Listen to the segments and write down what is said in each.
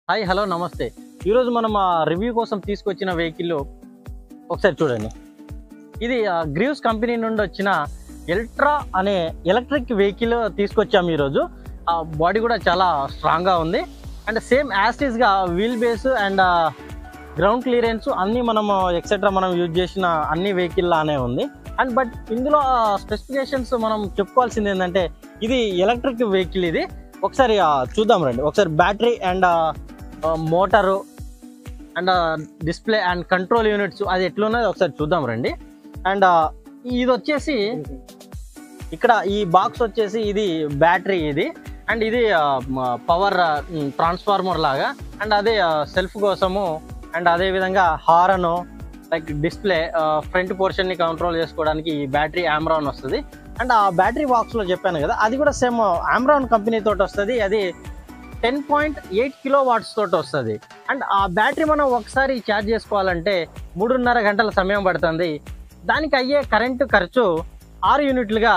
Hi hello నమస్తే. ఈరోజు మనం రివ్యూ కోసం తీసుకొచ్చిన వెహికల్ ఒకసారి చూడండి. ఇది గ్రీవ్స్ కంపెనీ నుండి వచ్చిన ఎల్ట్రా అనే ఎలక్ట్రిక్ వెహికల్ తీసుకొచ్చాము ఈరోజు. బాడీ కూడా చాలా స్ట్రాంగ్గా ఉంది అండ్ సేమ్ యాస్టీస్గా wheel base and ground clearance అన్నీ మనము ఎక్సెట్రా మనం యూజ్ చేసిన అన్ని వెహికల్ లానే ఉంది. అండ్ బట్ ఇందులో స్పెసిఫికేషన్స్ మనం చెప్పుకోవాల్సింది ఏంటంటే ఇది ఎలక్ట్రిక్ వెహికల్. ఇది ఒకసారి చూద్దాం రండి. ఒకసారి battery and motor and display and control units అది ఎట్లున్నది ఒకసారి చూద్దాం రండి. అండ్ ఇది వచ్చేసి ఇక్కడ ఈ బాక్స్ వచ్చేసి ఇది బ్యాటరీ ఇది అండ్ ఇది పవర్ ట్రాన్స్ఫార్మర్ లాగా అండ్ అదే సెల్ఫ్ కోసము అండ్ అదేవిధంగా హారను లైక్ డిస్ప్లే ఫ్రంట్ పోర్షన్ని కంట్రోల్ చేసుకోవడానికి ఈ బ్యాటరీ ఆమ్రాన్ వస్తుంది. అండ్ ఆ బ్యాటరీ బాక్స్లో చెప్పాను కదా అది కూడా సేమ్ ఆమ్రాన్ కంపెనీ తోటి వస్తుంది. అది 10.8 kW తోటి వస్తుంది. అండ్ ఆ బ్యాటరీ మనం ఒకసారి ఛార్జ్ చేసుకోవాలంటే 3.5 గంటల సమయం పడుతుంది. దానికి అయ్యే కరెంటు ఖర్చు 6 యూనిట్లుగా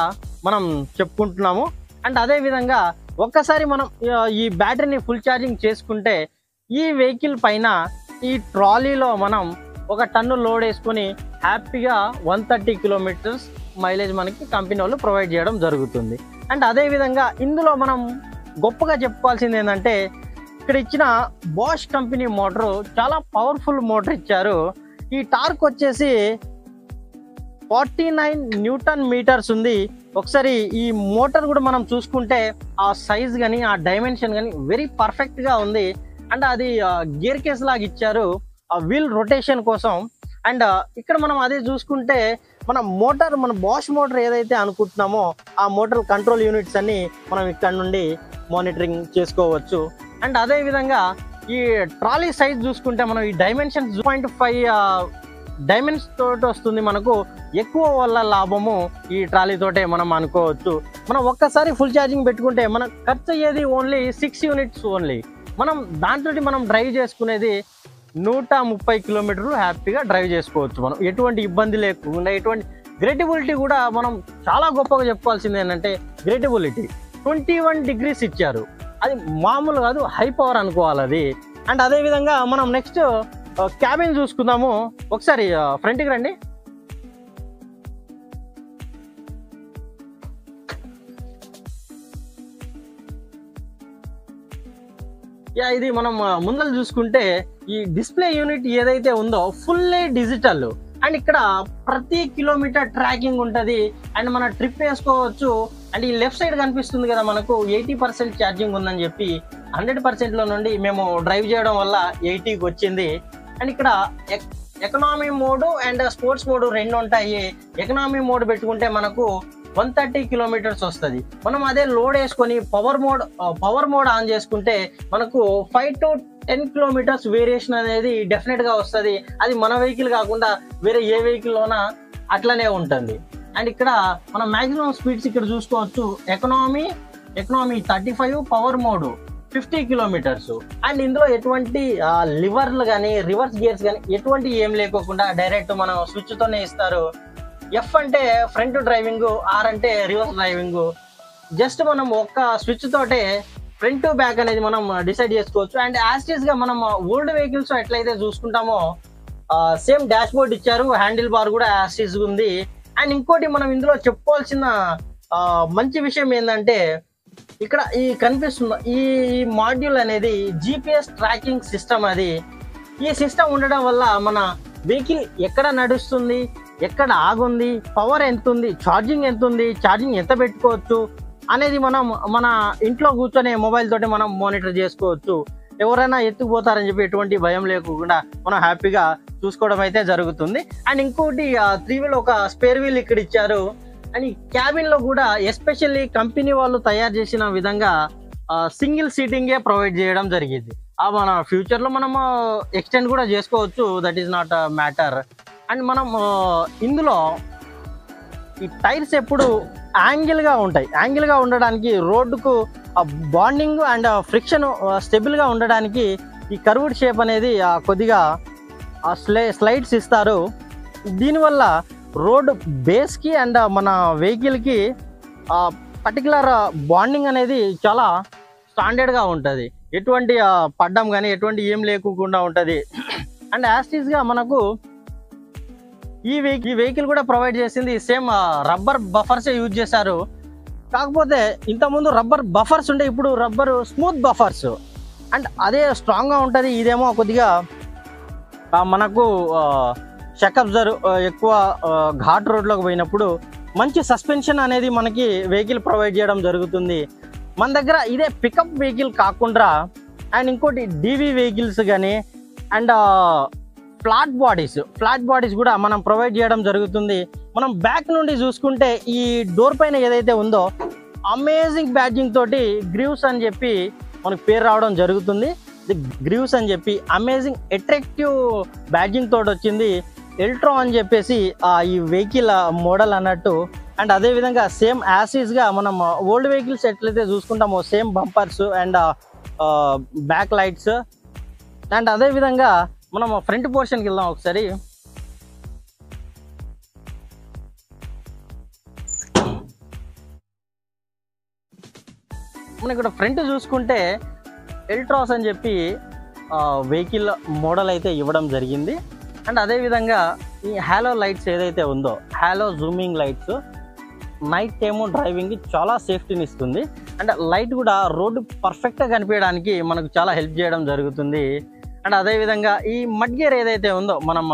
మనం చెప్పుకుంటున్నాము. అండ్ అదేవిధంగా ఒక్కసారి మనం ఈ బ్యాటరీని ఫుల్ ఛార్జింగ్ చేసుకుంటే ఈ వెహికల్ పైన ఈ ట్రాలీలో మనం 1 టన్ను లోడ్ వేసుకొని హ్యాపీగా 130 కిలోమీటర్స్ మైలేజ్ మనకి కంపెనీ వాళ్ళు ప్రొవైడ్ చేయడం జరుగుతుంది. అండ్ అదేవిధంగా ఇందులో మనం గొప్పగా చెప్పుకోవాల్సింది ఏంటంటే ఇక్కడ ఇచ్చిన బాష్ కంపెనీ మోటారు చాలా పవర్ఫుల్ మోటార్ ఇచ్చారు. ఈ టార్క్ వచ్చేసి 49 న్యూటన్ మీటర్స్ ఉంది. ఒకసారి ఈ మోటార్ కూడా మనం చూసుకుంటే ఆ సైజ్ కానీ ఆ డైమెన్షన్ కానీ వెరీ పర్ఫెక్ట్గా ఉంది. అండ్ అది గేర్ కేస్ లాగా ఇచ్చారు ఆ వీల్ రొటేషన్ కోసం. అండ్ ఇక్కడ మనం అదే చూసుకుంటే మన బాష్ మోటార్ ఏదైతే అనుకుంటున్నామో ఆ మోటార్ కంట్రోల్ యూనిట్స్ అన్ని మనం ఇక్కడ నుండి మానిటరింగ్ చేసుకోవచ్చు. అండ్ అదేవిధంగా ఈ ట్రాలీ సైజ్ చూసుకుంటే మనం ఈ డైమెన్షన్ 0.5 డైమెన్స్ తోటి వస్తుంది. మనకు ఎక్కువ వల్ల లాభము ఈ ట్రాలీ తోటే మనం అనుకోవచ్చు. మనం ఒక్కసారి ఫుల్ ఛార్జింగ్ పెట్టుకుంటే మనకు ఖర్చు అయ్యేది ఓన్లీ 6 యూనిట్స్ ఓన్లీ. మనం దాంతో మనం డ్రైవ్ చేసుకునేది 130 కిలోమీటర్లు హ్యాపీగా డ్రైవ్ చేసుకోవచ్చు. మనం ఎటువంటి ఇబ్బంది లేకుండా ఎటువంటి గ్రేటబిలిటీ కూడా మనం చాలా గొప్పగా చెప్పుకోవాల్సింది ఏంటంటే గ్రేటబిలిటీ 21 డిగ్రీస్ ఇచ్చారు. అది మామూలు కాదు, హై పవర్ అనుకోవాలి అది. అండ్ అదేవిధంగా మనం నెక్స్ట్ క్యాబిన్ చూసుకుందాము. ఒకసారి ఫ్రంట్కి రండి. ఇది మనం ముందర చూసుకుంటే ఈ డిస్ప్లే యూనిట్ ఏదైతే ఉందో ఫుల్లీ డిజిటల్. అండ్ ఇక్కడ ప్రతి కిలోమీటర్ ట్రాకింగ్ ఉంటుంది. అండ్ మన ట్రిప్ వేసుకోవచ్చు. అండ్ ఈ లెఫ్ట్ సైడ్ కనిపిస్తుంది కదా మనకు 80% ఛార్జింగ్ ఉందని చెప్పి 100%లో నుండి మేము డ్రైవ్ చేయడం వల్ల 80కి వచ్చింది. అండ్ ఇక్కడ economy mode and sports mode రెండు ఉంటాయి. ఎకనామీ మోడ్ పెట్టుకుంటే మనకు 130 కిలోమీటర్స్ వస్తుంది. మనం అదే లోడ్ వేసుకొని పవర్ మోడ్ ఆన్ చేసుకుంటే మనకు 5 to 10 కిలోమీటర్స్ వేరియేషన్ అనేది డెఫినెట్గా వస్తుంది. అది మన వెహికల్ కాకుండా వేరే ఏ వెహికల్లోనా అట్లనే ఉంటుంది. అండ్ ఇక్కడ మనం మ్యాక్సిమం స్పీడ్స్ ఇక్కడ చూసుకోవచ్చు. Economy 35, power mode 50 kilometres. And ఇందులో ఎటువంటి లివర్లు కానీ రివర్స్ గేర్స్ కానీ ఎటువంటి ఏం లేకోకుండా డైరెక్ట్ మనం స్విచ్తోనే ఇస్తారు. ఎఫ్ అంటే ఫ్రంట్ డ్రైవింగ్, ఆర్ అంటే రివర్స్ డ్రైవింగ్. జస్ట్ మనం ఒక్క స్విచ్ తోటే ఫ్రంట్ బ్యాక్ అనేది మనం డిసైడ్ చేసుకోవచ్చు. అండ్ యాస్టీస్గా మనం ఓల్డ్ వెహికల్స్ ఎట్లయితే చూసుకుంటామో సేమ్ డాష్ బోర్డ్ ఇచ్చారు. హ్యాండిల్ బార్ కూడా యాస్టీస్ ఉంది. అండ్ ఇంకోటి మనం ఇందులో చెప్పుకోవాల్సిన మంచి విషయం ఏంటంటే ఇక్కడ ఈ కనిపిస్తున్న ఈ మాడ్యూల్ అనేది GPS ట్రాకింగ్ సిస్టమ్. అది ఈ సిస్టమ్ ఉండడం వల్ల మన వెహికల్ ఎక్కడ నడుస్తుంది, ఎక్కడ ఆగుంది, పవర్ ఎంత ఉంది, ఛార్జింగ్ ఎంత ఉంది, ఛార్జింగ్ ఎంత పెట్టుకోవచ్చు అనేది మనం మన ఇంట్లో కూర్చొని మొబైల్ తోటి మనం మానిటర్ చేసుకోవచ్చు. ఎవరైనా ఎత్తుకుపోతారని చెప్పి ఎటువంటి భయం లేకుండా మనం హ్యాపీగా చూసుకోవడం అయితే జరుగుతుంది. అండ్ ఇంకోటి 3 వీల్ ఒక స్పేర్ వీల్ ఇక్కడ ఇచ్చారు. అండ్ ఈ క్యాబిన్లో కూడా ఎస్పెషల్లీ కంపెనీ వాళ్ళు తయారు చేసిన విధంగా సింగిల్ సీటింగే ప్రొవైడ్ చేయడం జరిగింది. మన ఫ్యూచర్లో మనము ఎక్స్టెండ్ కూడా చేసుకోవచ్చు, that is not matter. And మనం ఇందులో ఈ టైర్స్ ఎప్పుడు యాంగిల్గా ఉంటాయి. యాంగిల్గా ఉండడానికి రోడ్డుకు బాండింగ్ అండ్ ఫ్రిక్షన్ స్టెబుల్గా ఉండడానికి ఈ కర్వ్డ్ షేప్ అనేది కొద్దిగా స్లైడ్స్ ఇస్తారు. దీనివల్ల రోడ్ బేస్కి అండ్ మన వెహికల్కి పర్టికులర్ బాండింగ్ అనేది చాలా స్టాండర్డ్గా ఉంటుంది. ఎటువంటి పడ్డం కానీ ఎటువంటి ఏం లేకుండా ఉంటుంది. అండ్ యాస్టీస్గా మనకు ఈ వెహికల్ కూడా ప్రొవైడ్ చేసింది సేమ్ రబ్బర్ బఫర్సే యూజ్ చేశారు. కాకపోతే ఇంతకుముందు రబ్బర్ బఫర్స్ ఉంటే ఇప్పుడు రబ్బర్ స్మూత్ బఫర్స్, అండ్ అదే స్ట్రాంగ్గా ఉంటుంది. ఇదేమో కొద్దిగా మనకు షాక్ అబ్జర్వ్ ఎక్కువ ఘాట్ రోడ్లోకి పోయినప్పుడు మంచి సస్పెన్షన్ అనేది మనకి వెహికల్ ప్రొవైడ్ చేయడం జరుగుతుంది. మన దగ్గర ఇదే పికప్ వెహికల్ కాకుండా అండ్ ఇంకోటి డీవీ వెహికల్స్ కానీ అండ్ ఫ్లాట్ బాడీస్ కూడా మనం ప్రొవైడ్ చేయడం జరుగుతుంది. మనం బ్యాక్ నుండి చూసుకుంటే ఈ డోర్ పైన ఏదైతే ఉందో అమేజింగ్ బ్యాడ్జింగ్ తోటి గ్రీవ్స్ అని చెప్పి మనకు పేరు రావడం జరుగుతుంది. గ్రీవ్స్ అని చెప్పి అమేజింగ్ అట్రాక్టివ్ బ్యాడ్జింగ్ తోటి వచ్చింది ఎల్ట్రో అని చెప్పేసి ఈ వెహికల్ మోడల్ అన్నట్టు. అండ్ అదేవిధంగా సేమ్ యాసిస్గా మనం ఓల్డ్ వెహికల్స్ ఎట్లయితే చూసుకుంటామో same bumpers and back lights. And అదేవిధంగా మనం ఫ్రంట్ పోర్షన్కి వెళ్దాం ఒకసారి. మనం ఇక్కడ ఫ్రంట్ చూసుకుంటే ఎల్ట్రాస్ అని చెప్పి వెహికల్ మోడల్ అయితే ఇవ్వడం జరిగింది. అండ్ అదేవిధంగా ఈ హ్యాలో లైట్స్ ఏదైతే ఉందో halo zooming lights night time డ్రైవింగ్కి చాలా సేఫ్టీని ఇస్తుంది. అండ్ లైట్ కూడా రోడ్డు పర్ఫెక్ట్గా కనిపించడానికి మనకు చాలా హెల్ప్ చేయడం జరుగుతుంది. అండ్ అదేవిధంగా ఈ మడ్ గేర్ ఏదైతే ఉందో మనం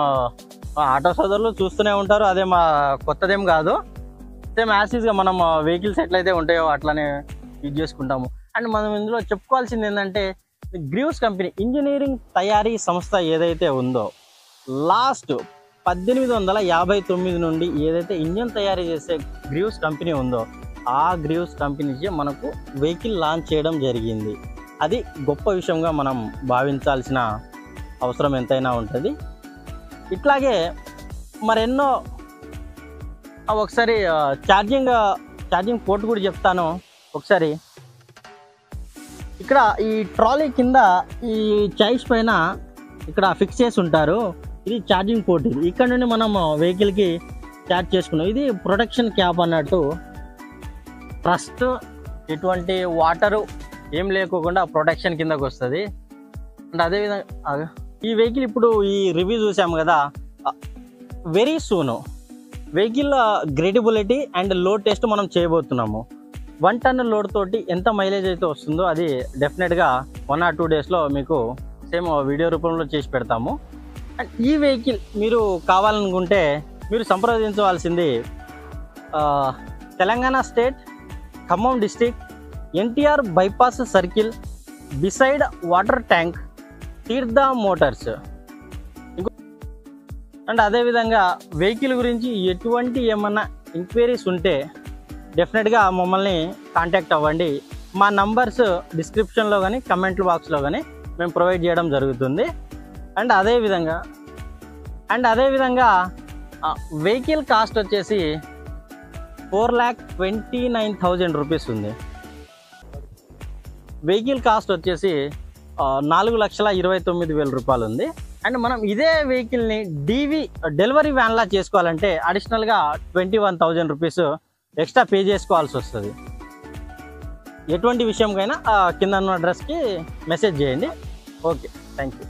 ఆటో సోదరులు చూస్తూనే ఉంటారు, అదే మా కొత్తదేం కాదు. సేమ్ యాసిస్గా మనం వెహికల్స్ ఎట్లయితే ఉంటాయో అట్లనే యూజ్ చేసుకుంటాము. అండ్ మనం ఇందులో చెప్పుకోవాల్సింది ఏంటంటే గ్రీవ్స్ కంపెనీ ఇంజనీరింగ్ తయారీ సంస్థ ఏదైతే ఉందో లాస్ట్ 1859 నుండి ఏదైతే ఇంజన్ తయారీ చేసే గ్రీవ్స్ కంపెనీ ఉందో ఆ గ్రీవ్స్ కంపెనీ నుంచి మనకు వెహికల్ లాంచ్ చేయడం జరిగింది. అది గొప్ప విషయంగా మనం భావించాల్సిన అవసరం ఎంతైనా ఉంటుంది. ఇట్లాగే మరెన్నో ఒకసారి ఛార్జింగ్ పోర్ట్ కూడా చెప్తాను. ఒకసారి ఇక్కడ ఈ ట్రాలీ కింద ఈ చైస్ పైన ఇక్కడ ఫిక్స్ చేసి ఉంటారు. ఇది ఛార్జింగ్ పోర్ట్. ఇది ఇక్కడ నుండి మనం వెహికల్కి ఛార్జ్ చేసుకున్నాం. ఇది ప్రొటెక్షన్ క్యాప్ అన్నట్టు. ట్రస్ట్ ఎటువంటి వాటరు ఏం లేకోకుండా ప్రొటెక్షన్ కిందకు వస్తుంది. అండ్ అదేవిధంగా ఈ వెహికల్ ఇప్పుడు ఈ రివ్యూ చూసాము కదా, very soon vehicle gradability and load test మనం చేయబోతున్నాము. 1 టన్ లోడ్ తోటి ఎంత మైలేజ్ అయితే వస్తుందో అది డెఫినెట్గా 1 or 2 డేస్లో మీకు సేమ్ వీడియో రూపంలో చేసి పెడతాము. అండ్ ఈ వెహికల్ మీరు కావాలనుకుంటే మీరు సంప్రదించవలసింది Telangana state Khammam district NTR bypass circle beside water tank Teertha motors. And అదేవిధంగా వెహికల్ గురించి ఎటువంటి ఏమన్నా ఎంక్వైరీస్ ఉంటే డెఫినెట్గా మమ్మల్ని కాంటాక్ట్ అవ్వండి. మా నంబర్స్ డిస్క్రిప్షన్లో కానీ కమెంట్ బాక్స్లో కానీ మేము ప్రొవైడ్ చేయడం జరుగుతుంది. అండ్ అదేవిధంగా వెహికల్ కాస్ట్ వచ్చేసి 4,29,000 రూపీస్ ఉంది. వెహికల్ కాస్ట్ వచ్చేసి 4,29,000 రూపాయలు ఉంది. అండ్ మనం ఇదే వెహికల్ని డెలివరీ వ్యాన్లా చేసుకోవాలంటే అడిషనల్గా 21,000 రూపీస్ ఎక్స్ట్రా పే చేసుకోవాల్సి వస్తుంది. ఎటువంటి విషయంకైనా కింద ఉన్న అడ్రస్కి మెసేజ్ చేయండి. Okay, thank you.